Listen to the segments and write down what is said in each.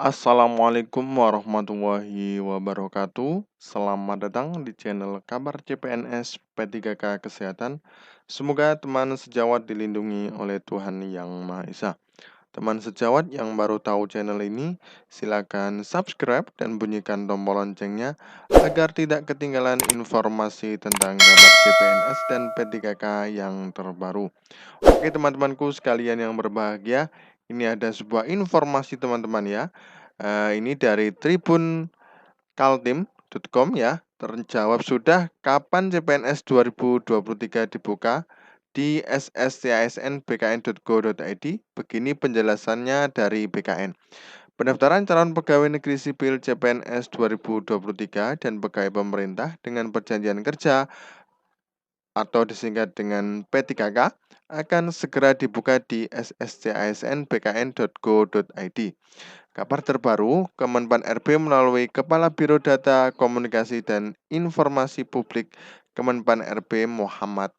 Assalamualaikum warahmatullahi wabarakatuh. Selamat datang di channel Kabar CPNS P3K Kesehatan. Semoga teman sejawat dilindungi oleh Tuhan Yang Maha Esa. Teman sejawat yang baru tahu channel ini, silakan subscribe dan bunyikan tombol loncengnya agar tidak ketinggalan informasi tentang kabar CPNS dan P3K yang terbaru. Oke teman-temanku sekalian yang berbahagia, ini ada sebuah informasi teman-teman ya. Ini dari tribunkaltim.com ya. Terjawab sudah kapan CPNS 2023 dibuka di sscsnbkn.go.id. Begini penjelasannya dari BKN. Pendaftaran calon pegawai negeri sipil CPNS 2023 dan pegawai pemerintah dengan perjanjian kerja atau disingkat dengan P3K akan segera dibuka di sscsnbkn.go.id. Kabar terbaru, Kemenpan RB melalui Kepala Biro Data Komunikasi dan Informasi Publik Kemenpan RB Muhammad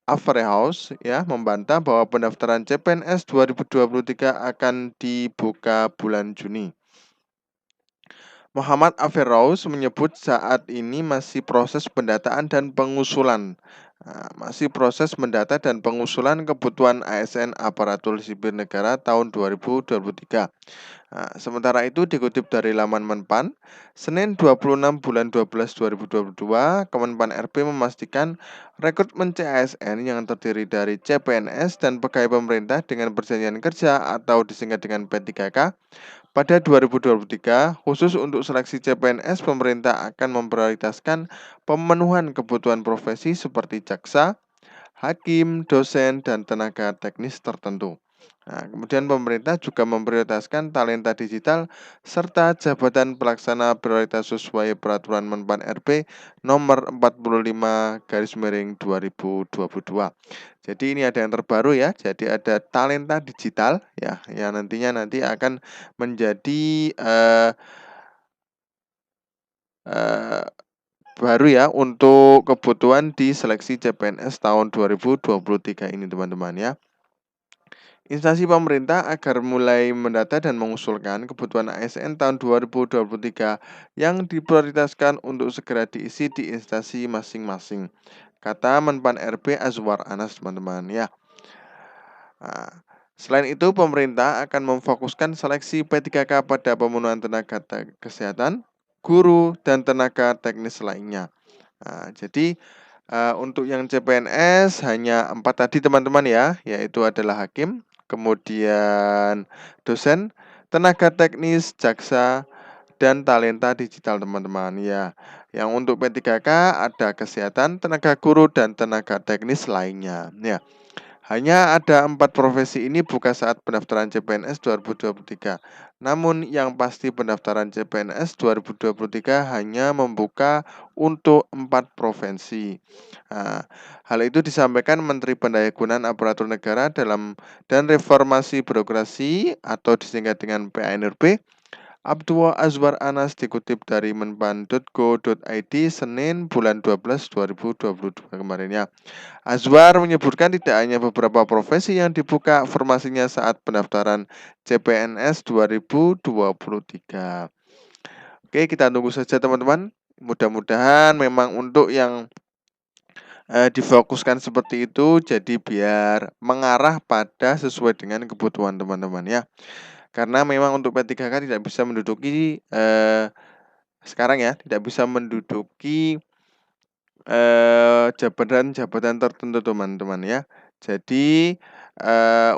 Afrehaus ya membantah bahwa pendaftaran CPNS 2023 akan dibuka bulan Juni. Muhammad Afrehaus menyebut saat ini masih proses pendataan dan pengusulan. Masih proses mendata dan pengusulan kebutuhan ASN aparatur sipil negara tahun 2023. Sementara itu dikutip dari laman Menpan, Senin 26 bulan 12 2022, Kemenpan RB memastikan rekrutmen CASN yang terdiri dari CPNS dan pegawai pemerintah dengan perjanjian kerja atau disingkat dengan P3K pada 2023, khusus untuk seleksi CPNS, pemerintah akan memprioritaskan pemenuhan kebutuhan profesi seperti jaksa, hakim, dosen, dan tenaga teknis tertentu. Kemudian pemerintah juga memprioritaskan talenta digital serta jabatan pelaksana prioritas sesuai peraturan Menpan RB nomor 45/2022. Jadi ini ada yang terbaru ya. Jadi ada talenta digital ya, yang nantinya akan menjadi baru ya untuk kebutuhan di seleksi CPNS tahun 2023 ini teman-teman ya. Instansi pemerintah agar mulai mendata dan mengusulkan kebutuhan ASN tahun 2023 yang diprioritaskan untuk segera diisi di instansi masing-masing. Kata Menpan RB Azwar Anas teman-teman ya. Selain itu pemerintah akan memfokuskan seleksi P3K pada pemenuhan tenaga kesehatan, guru, dan tenaga teknis lainnya. Jadi untuk yang CPNS hanya 4 tadi teman-teman ya, yaitu adalah hakim, kemudian dosen, tenaga teknis, jaksa, dan talenta digital teman-teman ya. Yang untuk P3K ada kesehatan, tenaga guru, dan tenaga teknis lainnya ya. Hanya ada 4 profesi ini buka saat pendaftaran CPNS 2023. Namun yang pasti pendaftaran CPNS 2023 hanya membuka untuk 4 provinsi. Hal itu disampaikan Menteri Pendayagunaan Aparatur Negara dan Reformasi Birokrasi atau disingkat dengan PANRB, Abdullah Azwar Anas dikutip dari menpan.go.id Senin bulan 12 2022 kemarin ya. Azwar menyebutkan tidak hanya beberapa profesi yang dibuka formasinya saat pendaftaran CPNS 2023. Oke, kita tunggu saja teman-teman. Mudah-mudahan memang untuk yang difokuskan seperti itu jadi biar mengarah pada sesuai dengan kebutuhan teman-teman ya. Karena memang untuk P3K tidak bisa menduduki sekarang ya, tidak bisa menduduki jabatan-jabatan tertentu teman-teman ya. Jadi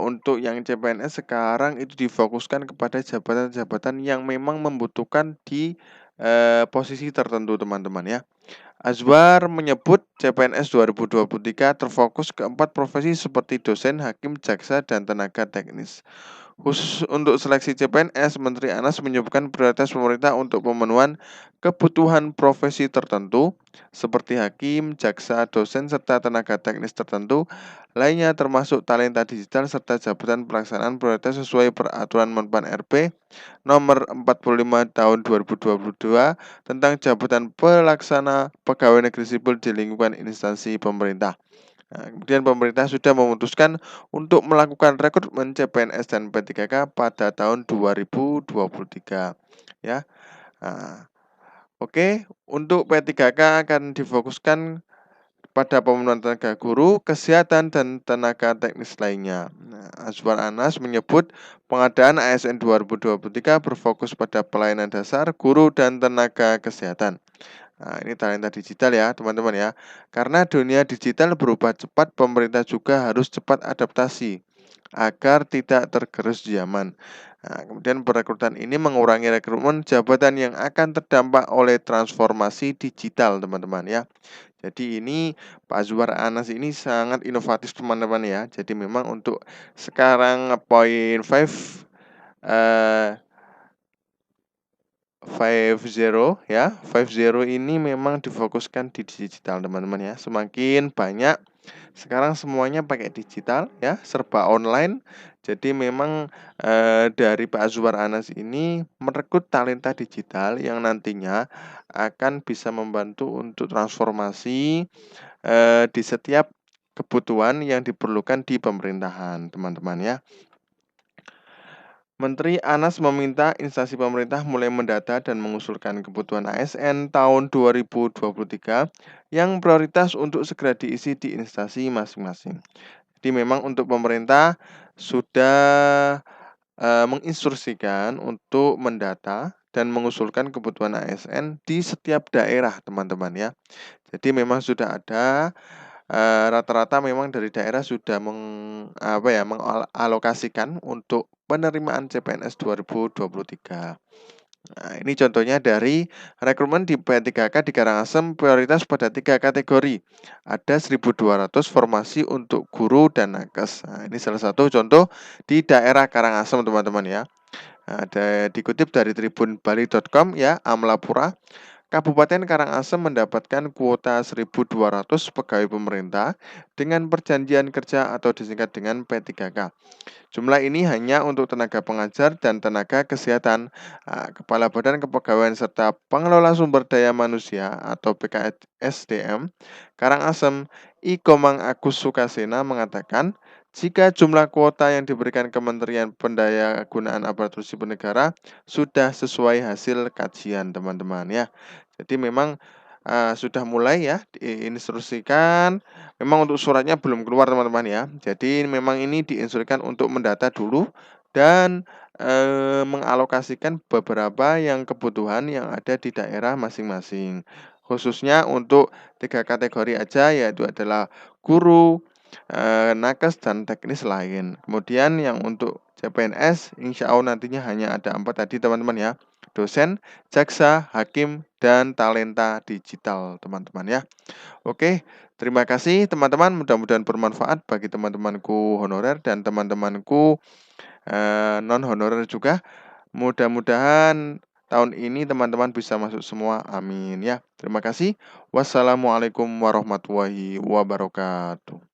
untuk yang CPNS sekarang itu difokuskan kepada jabatan-jabatan yang memang membutuhkan di posisi tertentu teman-teman ya. Azwar menyebut CPNS 2023 terfokus ke 4 profesi seperti dosen, hakim, jaksa, dan tenaga teknis. Khusus untuk seleksi CPNS, Menteri Anas menyebutkan prioritas pemerintah untuk pemenuhan kebutuhan profesi tertentu seperti hakim, jaksa, dosen, serta tenaga teknis tertentu lainnya termasuk talenta digital serta jabatan pelaksanaan prioritas sesuai peraturan Menpan RB nomor 45 tahun 2022 tentang jabatan pelaksana pegawai negeri sipil di lingkungan instansi pemerintah. Nah, kemudian pemerintah sudah memutuskan untuk melakukan rekrutmen CPNS dan P3K pada tahun 2023 ya. Nah, oke, untuk P3K akan difokuskan pada pemenuhan tenaga guru, kesehatan, dan tenaga teknis lainnya. Nah, Azwar Anas menyebut pengadaan ASN 2023 berfokus pada pelayanan dasar, guru, dan tenaga kesehatan. Nah, ini talenta digital ya, teman-teman ya. Karena dunia digital berubah cepat, pemerintah juga harus cepat adaptasi agar tidak tergerus zaman. Nah, kemudian perekrutan ini mengurangi rekrutmen jabatan yang akan terdampak oleh transformasi digital, teman-teman ya. Jadi ini Pak Azwar Anas ini sangat inovatif, teman-teman ya. Jadi memang untuk sekarang poin 5 eh 50 ya, 50 ini memang difokuskan di digital, teman-teman ya. Semakin banyak sekarang semuanya pakai digital ya, serba online. Jadi memang dari Pak Azwar Anas ini merekrut talenta digital yang nantinya akan bisa membantu untuk transformasi di setiap kebutuhan yang diperlukan di pemerintahan, teman-teman ya. Menteri Anas meminta instansi pemerintah mulai mendata dan mengusulkan kebutuhan ASN tahun 2023 yang prioritas untuk segera diisi di instansi masing-masing. Jadi memang untuk pemerintah sudah menginstruksikan untuk mendata dan mengusulkan kebutuhan ASN di setiap daerah, teman-teman ya. Jadi memang sudah ada rata-rata memang dari daerah sudah mengalokasikan untuk penerimaan CPNS 2023. Nah, ini contohnya dari rekrutmen di P3K di Karangasem prioritas pada 3 kategori. Ada 1.200 formasi untuk guru dan nakes. Nah, ini salah satu contoh di daerah Karangasem, teman-teman ya. Nah, dikutip dari tribunbali.com ya, Amlapura. Kabupaten Karangasem mendapatkan kuota 1.200 pegawai pemerintah dengan perjanjian kerja atau disingkat dengan P3K. Jumlah ini hanya untuk tenaga pengajar dan tenaga kesehatan, Kepala Badan Kepegawaian serta Pengelola Sumber Daya Manusia atau BKSDM Karangasem, I Komang Agus Sukasena mengatakan, jika jumlah kuota yang diberikan Kementerian Pendayagunaan Aparatur Sipil Negara sudah sesuai hasil kajian, teman-teman ya. Jadi memang sudah mulai ya diinstruksikan. Memang untuk suratnya belum keluar, teman-teman ya. Jadi memang ini diinstruksikan untuk mendata dulu dan mengalokasikan beberapa yang kebutuhan yang ada di daerah masing-masing. Khususnya untuk 3 kategori aja, yaitu adalah guru, nakes, dan teknis lain. Kemudian yang untuk CPNS insya Allah nantinya hanya ada 4 tadi, teman-teman ya. Dosen, jaksa, hakim, dan talenta digital, teman-teman ya. Oke, terima kasih teman-teman. Mudah-mudahan bermanfaat bagi teman-temanku honorer dan teman-temanku non honorer juga. Mudah-mudahan tahun ini teman-teman bisa masuk semua. Amin ya. Terima kasih. Wassalamualaikum warahmatullahi wabarakatuh.